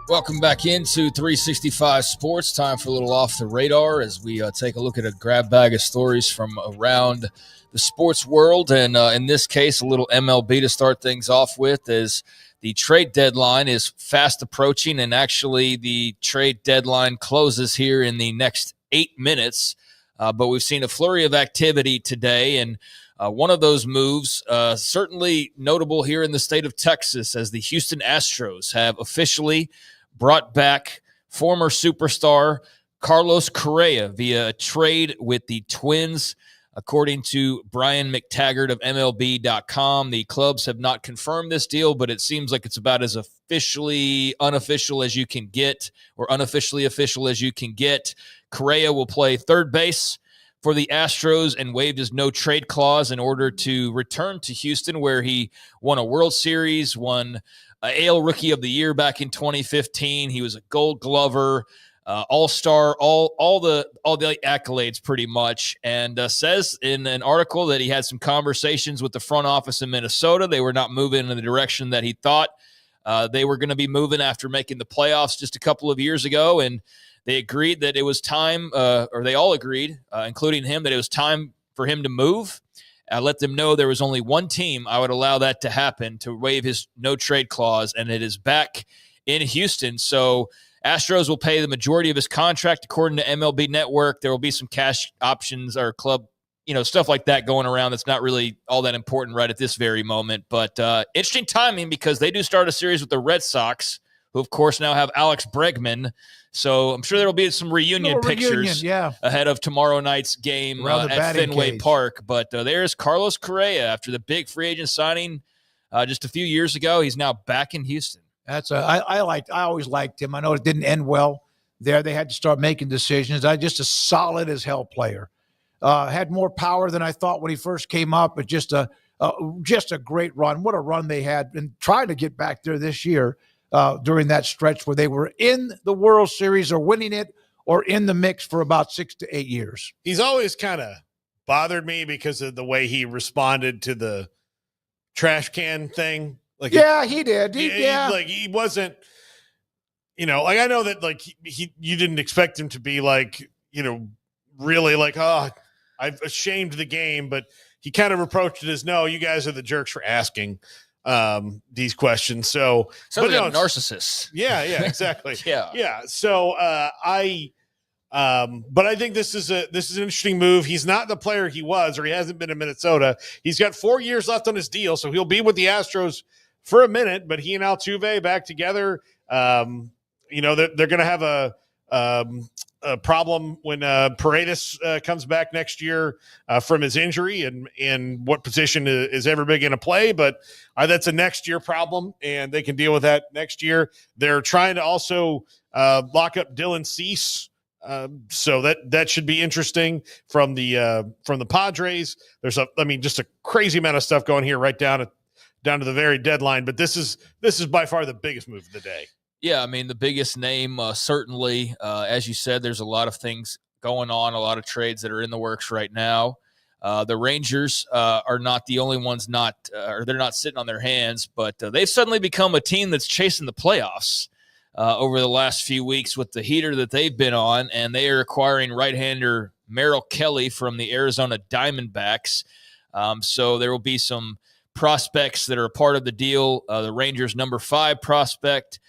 Welcome back into 365 Sports. Time for a little off the radar as we take a look at a grab bag of stories from around the sports world. And in this case, a little MLB to start things off with, as the trade deadline is fast approaching. And actually, the trade deadline closes here in the next 8 minutes. But we've seen a flurry of activity today. And one of those moves, certainly notable here in the state of Texas, as the Houston Astros have officially brought back former superstar Carlos Correa via a trade with the Twins. According to Brian McTaggart of MLB.com, the clubs have not confirmed this deal, but it seems like it's about as officially unofficial as you can get, or unofficially official as you can get. Correa will play third base for the Astros and waived his no-trade clause in order to return to Houston, where he won a World Series, won AL Rookie of the Year back in 2015. He was a Gold Glover, All-Star, all the accolades pretty much, and says in an article that he had some conversations with the front office in Minnesota. They were not moving in the direction that he thought they were going to be moving after making the playoffs just a couple of years ago, and they agreed that it was time, or they all agreed, including him, that it was time for him to move. I let them know there was only one team I would allow that to happen, to waive his no-trade clause, and it is back in Houston. So Astros will pay the majority of his contract, according to MLB Network. There will be some cash options or club, stuff like that going around that's not really all that important right at this very moment. But interesting timing, because they do start a series with the Red Sox, who, of course, now have Alex Bregman. So I'm sure there will be some reunion pictures ahead of tomorrow night's game at Fenway Park. But there's Carlos Correa after the big free agent signing just a few years ago. He's now back in Houston. I always liked him. I know it didn't end well there. They had to start making decisions. Just a solid as hell player. Had more power than I thought when he first came up, but just a great run. What a run they had, and trying to get back there this year. During that stretch where they were in the World Series or winning it or in the mix for about 6 to 8 years. He's always kind of bothered me because of the way he responded to the trash can thing. He did. He wasn't, I know that you didn't expect him to be really I've ashamed the game, but he kind of approached it as, no, you guys are the jerks for asking these questions. So, but like a narcissist. Yeah, exactly. yeah. So, but I think this is an interesting move. He's not the player he was, or he hasn't been in Minnesota. He's got 4 years left on his deal, so he'll be with the Astros for a minute. But he and Altuve back together. They're going to have a problem when Paredes comes back next year from his injury, and what position is everybody going to play. But that's a next year problem, and they can deal with that next year. They're trying to also lock up Dylan Cease. So that should be interesting from the Padres. There's just a crazy amount of stuff going here right down to the very deadline. But this is by far the biggest move of the day. Yeah, I mean, the biggest name, certainly, as you said, there's a lot of things going on, a lot of trades that are in the works right now. The Rangers are not the only ones they're not sitting on their hands, but they've suddenly become a team that's chasing the playoffs over the last few weeks with the heater that they've been on, and they are acquiring right-hander Merrill Kelly from the Arizona Diamondbacks. So there will be some prospects that are a part of the deal. The Rangers' number 5 prospect,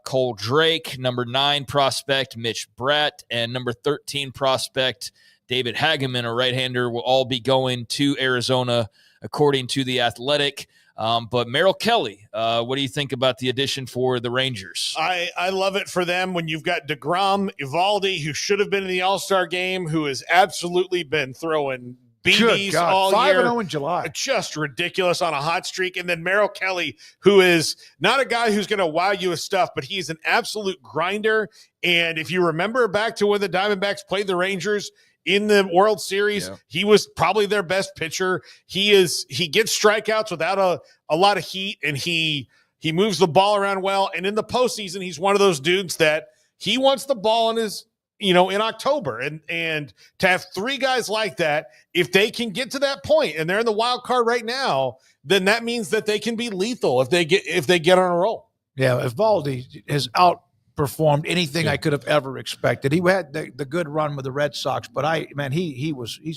Cole Drake, number 9 prospect, Mitch Bratt, and number 13 prospect, David Hageman, a right-hander, will all be going to Arizona, according to The Athletic. But Merrill Kelly, what do you think about the addition for the Rangers? I love it for them when you've got DeGrom, Eovaldi, who should have been in the All-Star game, who has absolutely been throwing BBs all year. 5-0 in July. Just ridiculous on a hot streak. And then Merrill Kelly, who is not a guy who's going to wow you with stuff, but he's an absolute grinder. And if you remember back to when the Diamondbacks played the Rangers in the World Series, he was probably their best pitcher. He gets strikeouts without a lot of heat, and he moves the ball around well. And in the postseason, he's one of those dudes that he wants the ball in his in October, and to have 3 guys like that, if they can get to that point and they're in the wild card right now, then that means that they can be lethal if they get on a roll. Yeah, Evaldi has outperformed anything I could have ever expected. He had the good run with the Red Sox, but he's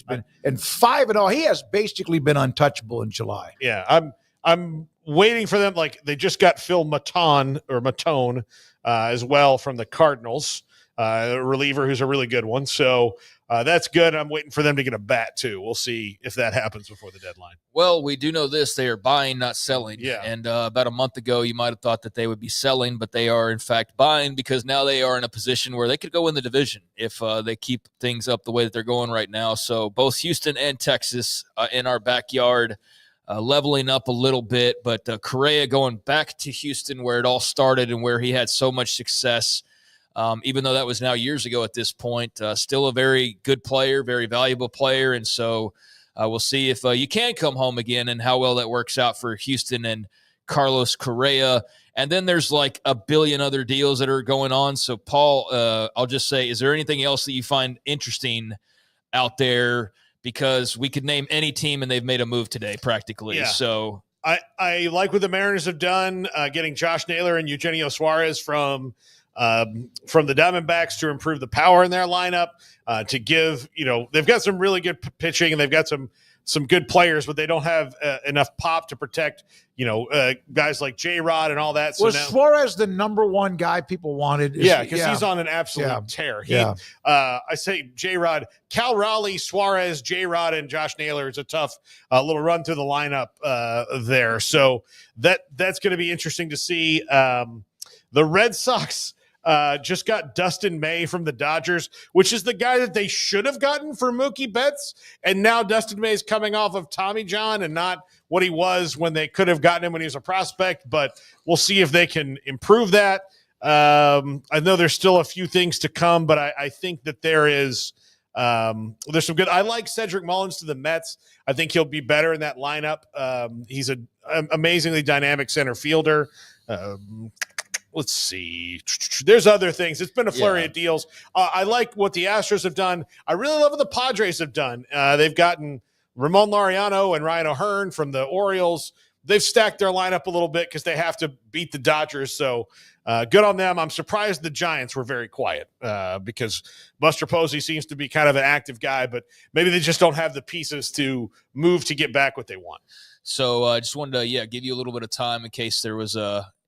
been in 5-0. He has basically been untouchable in July. Yeah, I'm waiting for them. Like they just got Phil Matone as well from the Cardinals, a reliever who's a really good one. So that's good. I'm waiting for them to get a bat too. We'll see if that happens before the deadline. Well, we do know this. They are buying, not selling. Yeah. And about a month ago, you might have thought that they would be selling, but they are, in fact, buying because now they are in a position where they could go in the division if they keep things up the way that they're going right now. So both Houston and Texas in our backyard, leveling up a little bit. But Correa going back to Houston where it all started and where he had so much success, even though that was now years ago at this point, still a very good player, very valuable player. And so we'll see if you can come home again and how well that works out for Houston and Carlos Correa. And then there's like a billion other deals that are going on. So, Paul, I'll just say, is there anything else that you find interesting out there? Because we could name any team and they've made a move today practically. Yeah. So I like what the Mariners have done, getting Josh Naylor and Eugenio Suarez from the Diamondbacks to improve the power in their lineup, to give, they've got some really good pitching and they've got some good players, but they don't have enough pop to protect, guys like J-Rod and all that. So was now, Suarez the number one guy people wanted? Because he's on an absolute tear. I say J-Rod, Cal Raleigh, Suarez, J-Rod, and Josh Naylor is a tough little run through the lineup there. So that's going to be interesting to see. The Red Sox just got Dustin May from the Dodgers, which is the guy that they should have gotten for Mookie Betts. And now Dustin May is coming off of Tommy John and not what he was when they could have gotten him when he was a prospect. But we'll see if they can improve that. I know there's still a few things to come, but I think that there's some good. I like Cedric Mullins to the Mets. I think he'll be better in that lineup. He's an amazingly dynamic center fielder. Let's see. There's other things. It's been a flurry of deals. I like what the Astros have done. I really love what the Padres have done. They've gotten Ramon Laureano and Ryan O'Hearn from the Orioles. They've stacked their lineup a little bit because they have to beat the Dodgers. So good on them. I'm surprised the Giants were very quiet because Buster Posey seems to be kind of an active guy, but maybe they just don't have the pieces to move to get back what they want. So I just wanted to, give you a little bit of time in case there was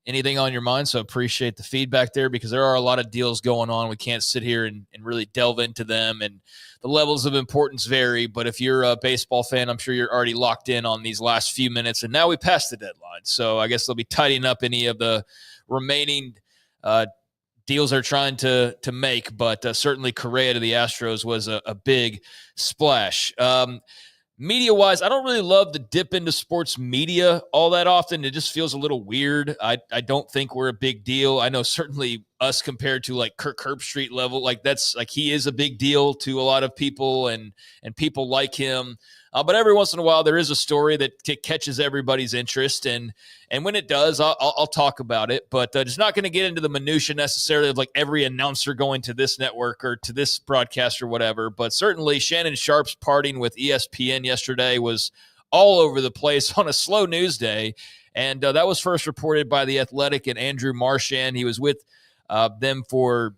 anything on your mind. So appreciate the feedback there because there are a lot of deals going on. We can't sit here and really delve into them, and the levels of importance vary. But if you're a baseball fan, I'm sure you're already locked in on these last few minutes, and now we passed the deadline. So I guess they'll be tidying up any of the remaining deals they're trying to make. But certainly Correa to the Astros was a big splash. Media-wise, I don't really love to dip into sports media all that often. It just feels a little weird. I don't think we're a big deal. I know certainly us compared to like Kirk Herbstreit level, like that's like he is a big deal to a lot of people and people like him. But every once in a while, there is a story that catches everybody's interest, and when it does, I'll talk about it. But just not going to get into the minutia necessarily of like every announcer going to this network or to this broadcast or whatever. But certainly, Shannon Sharpe's parting with ESPN yesterday was all over the place on a slow news day, and that was first reported by The Athletic and Andrew Marchand. He was with them for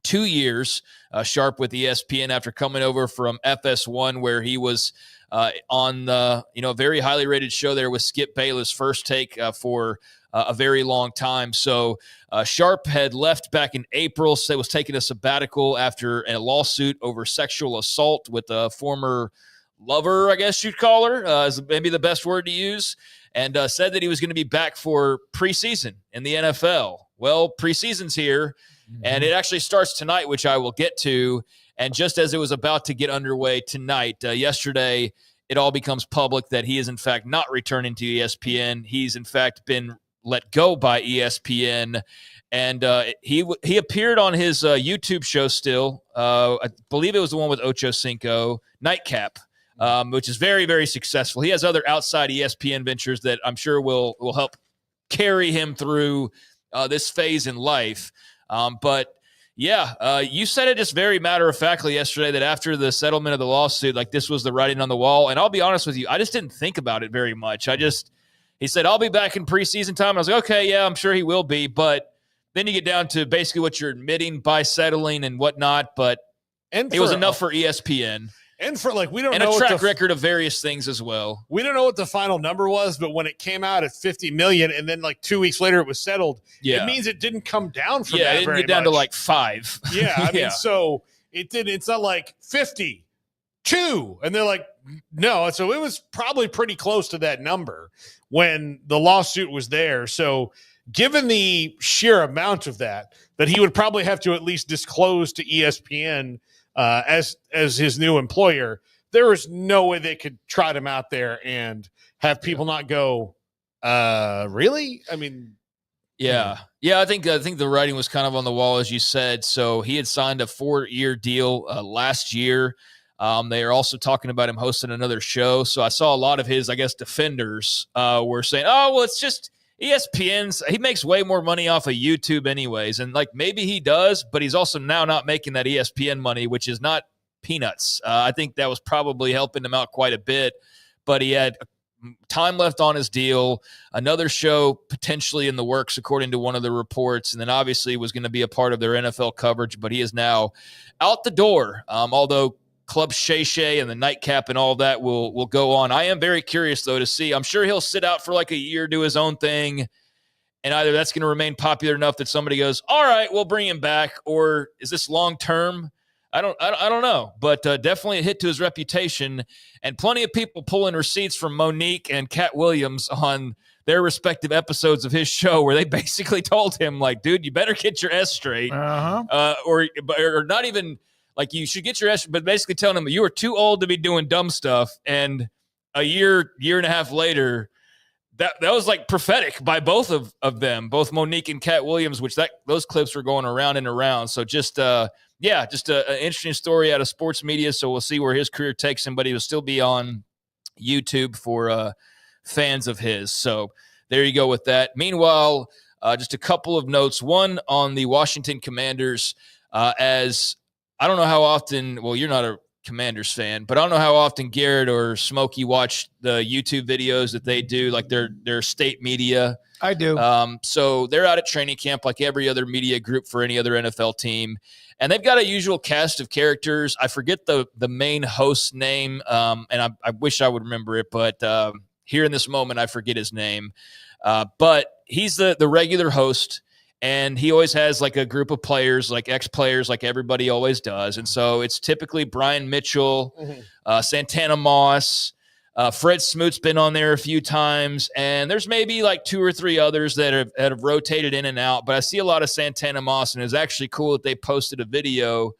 2 years, Sharpe with ESPN after coming over from FS1, where he was on the very highly rated show there with Skip Bayless, First Take, for a very long time. So Sharpe had left back in April, so was taking a sabbatical after a lawsuit over sexual assault with a former lover, I guess you'd call her, is maybe the best word to use, and said that he was going to be back for preseason in the NFL. Well, preseason's here, and it actually starts tonight, which I will get to. And just as it was about to get underway tonight, yesterday, it all becomes public that he is, in fact, not returning to ESPN. He's, in fact, been let go by ESPN. And he appeared on his YouTube show still. I believe it was the one with Ocho Cinco, Nightcap, which is very, very successful. He has other outside ESPN ventures that I'm sure will help carry him through this phase in life. But you said it just very matter-of-factly yesterday that after the settlement of the lawsuit, like this was the writing on the wall. And I'll be honest with you, I just didn't think about it very much. He said, I'll be back in preseason time. I was like, okay, yeah, I'm sure he will be. But then you get down to basically what you're admitting by settling and whatnot. But it was enough for ESPN. And for we don't know. And a track record of various things as well. We don't know what the final number was, but when it came out at $50 million and then 2 weeks later it was settled, it means it didn't come down from that. It didn't get down to 5. Yeah. I mean, so it didn't, it's not 52. And they're like, no. So it was probably pretty close to that number when the lawsuit was there. So given the sheer amount of that he would probably have to at least disclose to ESPN as his new employer, there is no way they could trot him out there and have people not go, really? I mean, yeah. I think the writing was kind of on the wall, as you said. So he had signed a 4-year deal last year. They are also talking about him hosting another show. So I saw a lot of his, I guess, defenders were saying, oh, well, it's just ESPN's, he makes way more money off of YouTube anyways. And maybe he does, but he's also now not making that ESPN money, which is not peanuts. I think that was probably helping him out quite a bit, but he had time left on his deal, another show potentially in the works, according to one of the reports. And then obviously was going to be a part of their NFL coverage, but he is now out the door. Although Club Shay Shay and the nightcap and all that will go on. I am very curious, though, to see. I'm sure he'll sit out for a year, do his own thing, and either that's going to remain popular enough that somebody goes, all right, we'll bring him back, or is this long-term? I don't know, but definitely a hit to his reputation, and plenty of people pulling receipts from Monique and Cat Williams on their respective episodes of his show where they basically told him, dude, you better get your S straight, or not even – you should get your S, but basically telling him you were too old to be doing dumb stuff. And a year and a half later, that was prophetic by both of them, both Monique and Cat Williams, which those clips were going around and around. So just an interesting story out of sports media. So we'll see where his career takes him, but he will still be on YouTube for fans of his. So there you go with that. Meanwhile, just a couple of notes. One on the Washington Commanders, as I don't know how often, well, you're not a Commanders fan, but I don't know how often Garrett or Smokey watch the YouTube videos that they do, their state media. I do. So they're out at training camp like every other media group for any other NFL team. And they've got a usual cast of characters. I forget the main host's name, and I wish I would remember it, but here in this moment, I forget his name. But he's the regular host. And he always has a group of players, ex-players, like everybody always does. And so it's typically Brian Mitchell, Santana Moss, Fred Smoot's been on there a few times. And there's maybe 2 or 3 others that have rotated in and out. But I see a lot of Santana Moss. And it was actually cool that they posted a video, I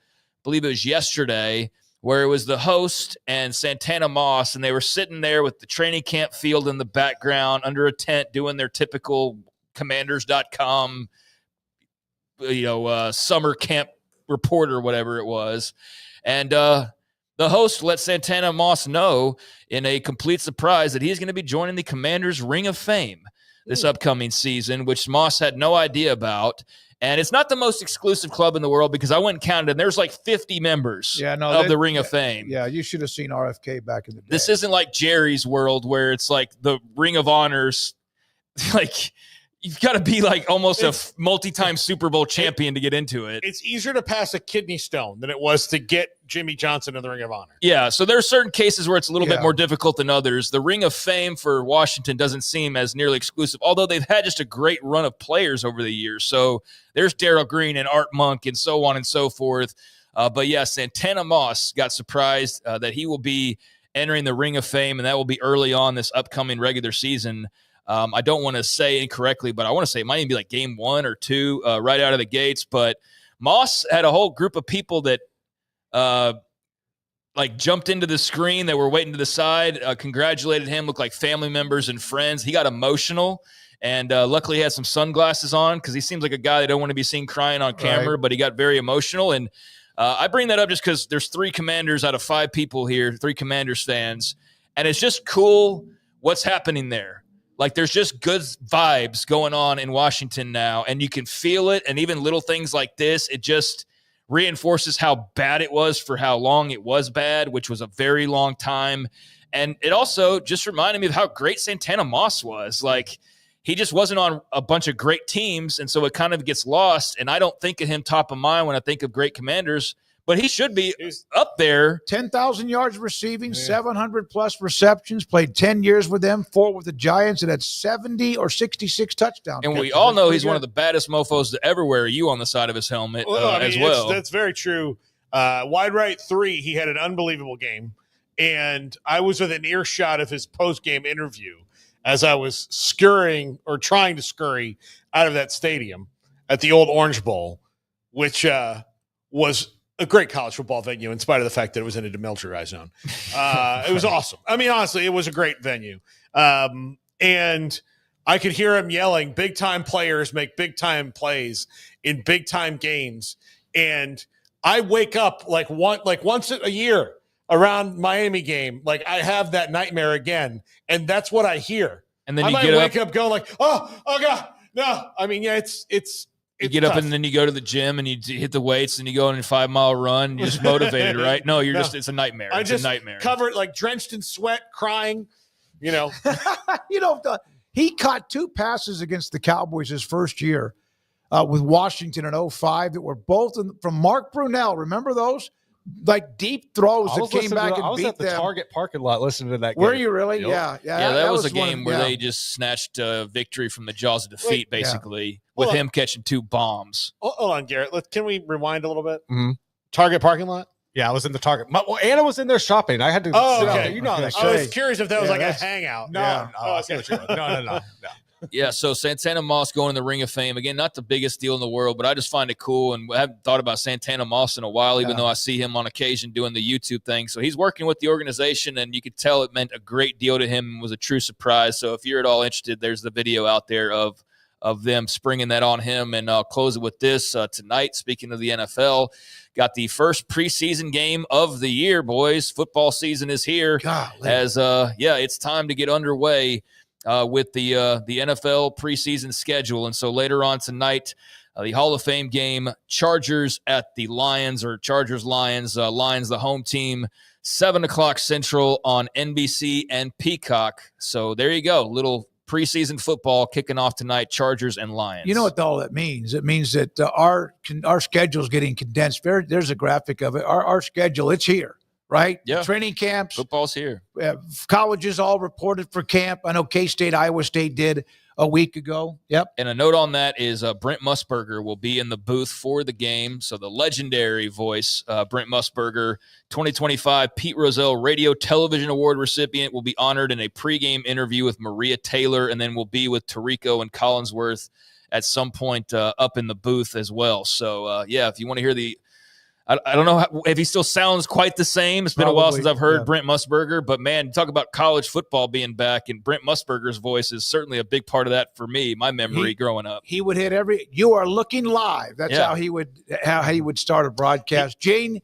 believe it was yesterday, where it was the host and Santana Moss. And they were sitting there with the training camp field in the background under a tent doing their typical commanders.com summer camp report or whatever it was. And the host let Santana Moss know in a complete surprise that he's going to be joining the Commanders Ring of Fame this upcoming season, which Moss had no idea about. And it's not the most exclusive club in the world because I went and counted, and there's 50 members of the Ring of Fame. Yeah, you should have seen RFK back in the day. This isn't like Jerry's World where it's the Ring of Honors, you've got to be almost a multi-time Super Bowl champion to get into it. It's easier to pass a kidney stone than it was to get Jimmy Johnson in the Ring of Honor. Yeah, so there are certain cases where it's a little bit more difficult than others. The Ring of Fame for Washington doesn't seem as nearly exclusive, although they've had just a great run of players over the years. So there's Darryl Green and Art Monk and so on and so forth. But yeah, Santana Moss got surprised that he will be entering the Ring of Fame, and that will be early on this upcoming regular season. I don't want to say incorrectly, but I want to say it might even be game 1 or 2 right out of the gates. But Moss had a whole group of people that jumped into the screen that were waiting to the side, congratulated him, looked like family members and friends. He got emotional, and luckily he had some sunglasses on because he seems like a guy that don't want to be seen crying on camera, right. But he got very emotional. And I bring that up just because there's 3 Commanders out of 5 people here, 3 Commanders fans, and it's just cool what's happening there. There's just good vibes going on in Washington now, and you can feel it. And even little things like this, it just reinforces how bad it was for how long it was bad, which was a very long time. And it also just reminded me of how great Santana Moss was. Like, he just wasn't on a bunch of great teams, and so it kind of gets lost. And I don't think of him top of mind when I think of great Commanders, but he should be up there. 10,000 yards receiving, 700-plus receptions, played 10 years with them, 4 with the Giants, and had 70 or 66 touchdowns. And we all know he's one of the baddest mofos to ever wear a U on the side of his helmet as well. That's very true. Wide right 3, he had an unbelievable game. And I was within earshot of his post-game interview as I was scurrying or trying to scurry out of that stadium at the old Orange Bowl, which was a great college football venue in spite of the fact that it was in a demilitarized zone. It was awesome. I mean, honestly, it was a great venue. And I could hear him yelling, big-time players make big-time plays in big-time games. And I wake up like once a year around Miami game. Like, I have that nightmare again. And that's what I hear. And then I you might get wake up going like, oh God, no. I mean, yeah, it's you get tough. up and then you go to the gym and you hit the weights and you go on a 5-mile run. You're just motivated, right? No, it's a nightmare. It's a nightmare. Covered, like, drenched in sweat, crying, You know, he caught 2 passes against the Cowboys his first year with Washington in 2005 that were both from Mark Brunell. Remember those? Like, deep throws that came back and beat them. I was at the Target parking lot listening to that game. Were you really? Yep. Yeah. That was a game where they just snatched victory from the jaws of defeat, basically, with him catching 2 bombs. Hold on, Garrett. Can we rewind a little bit? Mm-hmm. Target parking lot? Yeah, I was in the Target. Anna was in there shopping. I had to. Okay. You know how that I was curious if that was like a hangout. No. I see what you mean. No. Yeah, so Santana Moss going in the Ring of Fame. Again, not the biggest deal in the world, but I just find it cool, and I haven't thought about Santana Moss in a while, even though I see him on occasion doing the YouTube thing. So he's working with the organization, and you could tell it meant a great deal to him and was a true surprise. So if you're at all interested, there's the video out there of them springing that on him. And I'll close it with this. Tonight, speaking of the NFL, got the first preseason game of the year, boys. Football season is here. Golly. It's time to get underway with the NFL preseason schedule. And so later on tonight, the Hall of Fame game, Chargers at the Lions, or Chargers-Lions. Lions, the home team, 7 o'clock Central on NBC and Peacock. So there you go. Little preseason football kicking off tonight, Chargers and Lions. You know what all that means? It means that our schedule is getting condensed. There's a graphic of it. Our schedule, it's here. Right? Yeah. Training camps. Football's here. Colleges all reported for camp. I know K-State, Iowa State did a week ago. Yep. And a note on that is Brent Musburger will be in the booth for the game. So the legendary voice, Brent Musburger, 2025 Pete Rozelle Radio Television Award recipient, will be honored in a pregame interview with Maria Taylor, and then will be with Tirico and Collinsworth at some point up in the booth as well. So, if you want to hear I don't know if he still sounds quite the same. It's been a while since I've heard Brent Musburger, but man, talk about college football being back, and Brent Musburger's voice is certainly a big part of that for me, my memory growing up. He would hit you are looking live. That's how he would start a broadcast. Jane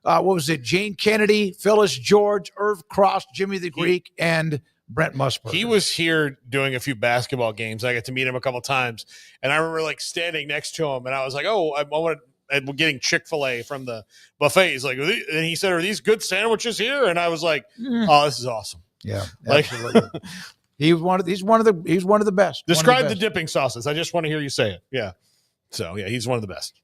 Kennedy, Phyllis George, Irv Cross, Jimmy the Greek, and Brent Musburger. He was here doing a few basketball games. I got to meet him a couple times, and I remember standing next to him, and I was like, "Oh, I want to." And getting Chick-fil-A from the buffet. He's like, and he said, "Are these good sandwiches here?" And I was like, "Oh, this is awesome." Yeah, absolutely. he's one of the best. Describe the dipping sauces. I just want to hear you say it. Yeah. So yeah, he's one of the best.